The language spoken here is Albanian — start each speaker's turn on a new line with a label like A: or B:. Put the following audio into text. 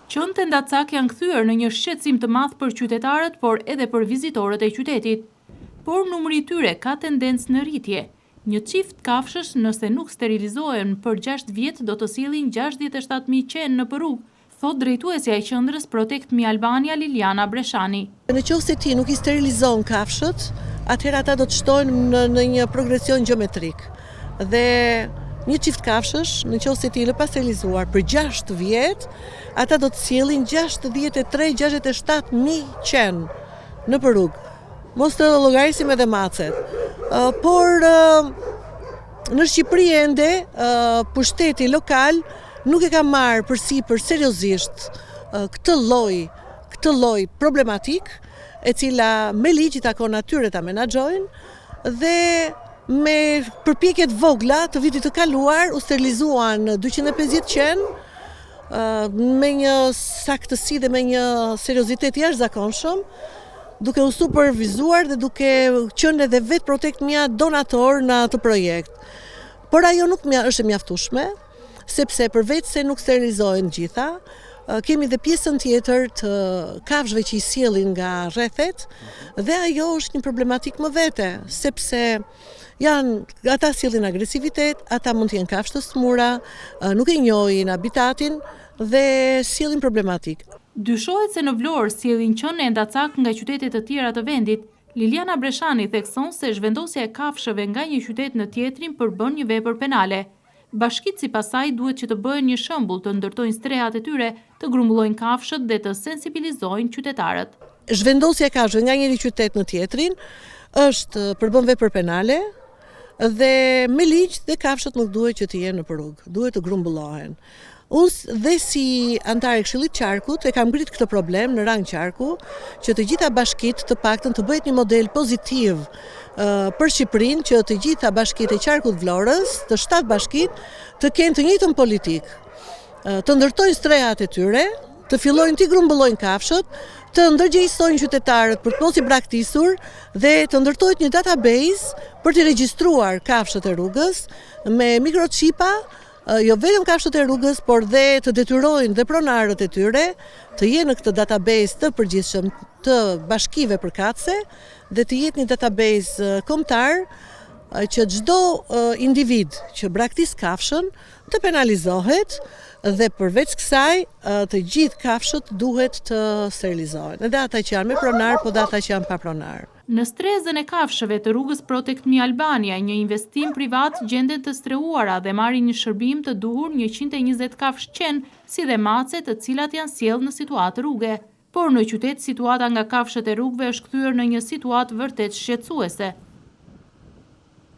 A: Qënë të ndacak janë kthyer në një shqetësim të madh për qytetarët, por edhe për vizitorët e qytetit. Por numri i tyre ka tendencë në rritje. Një çift kafshësh nëse nuk sterilizohen për 6 vjet do të sillin 67.000 qenë në rrugë, thot drejtuesja e qendrës Protect Me Albania Liliana Breshani.
B: Nëse ti nuk i sterilizon kafshët, atëherë ata do të shtojnë në një progresion gjeometrik. Dhe një çift kafshësh, nëse ti lë pa sterilizuar për 6 vjet, ata do të sjellin 63-67.000 qenë në rrugë. Mos të llogarisim edhe macet. Por në Shqipëri ende pushteti lokal nuk e ka marrë përsipër seriozisht këtë lloj problematik, e cila me ligj i takon atyre ta menaxhojnë dhe me përpjekjet vogla të vitit të kaluar u sterilizuan 250 qenë me një saktësi dhe me një seriozitet jashtëzakonshëm, duke u supervizuar dhe duke qenë edhe vetë Protect Me donator në atë projekt. Por ajo nuk është e mjaftueshme, sepse përveç se nuk sterilizohen gjitha, kemi dhe pjesën tjetër të kafshëve që i sjellin nga rrethet, dhe ajo është një problematik më vete, sepse ata sjellin agresivitet, ata mund të jenë kafshë të smura, nuk e njohin habitatin dhe sjellin problematik.
A: Dyshohet se në Vlorë sjellin qenë ndacak nga qytete të tjera të vendit. Liliana Breshani thekson se zhvendosja e kafshëve nga një qytet në tjetrin përbën një vepër penale. Bashkitë sipas saj duhet që të bëhen një shembull, të ndërtojnë strehat e tyre, të grumbullojnë kafshët dhe të sensibilizojnë qytetarët.
B: Zhvendosja e kafshëve nga një qytet në tjetrin përbën vepër penale dhe me ligj dhe kafshët nuk duhet që të jenë në rrugë, duhet të grumbullohen. Unë dhe si antare e Këshillit Qarkut e kam ngrit këtë problem në rang qarku, që të gjitha bashkitë të paktën të bëhet një model pozitiv për Shqipërinë, që të gjitha bashkitë e Qarkut Vlorës, të 7 bashkitë, të kenë të njëjtën politikë, të ndërtojnë strehat e tyre, të fillojnë të grumbullojnë kafshët, të ndërgjegjësojnë qytetarët për të mos i braktisur dhe të ndërtohet një database për të regjistruar kafshët e rrugës me mikrochipa, jo vetëm kafshët e rrugës, por dhe të detyrojnë dhe pronarët e tyre të jenë në këtë database të përgjithshëm të bashkive përkatëse dhe të jetë një database kombëtar që çdo individ që braktis kafshën të penalizohet dhe përveç kësaj të gjithë kafshët duhet të sterilizohen. Edhe ata që janë me pronar, po dhe ata që janë pa pronar.
A: Në strezën e kafshëve të rrugës Protect Me Albania, një investim privat gjenden të streuara dhe marrin një shërbim të duhur 120 kafshë qenë, si dhe mace të cilat janë sjellë në situatë rruge. Por në qytet situata nga kafshët e rrugëve është kthyer në një situatë vërtet shqetësuese.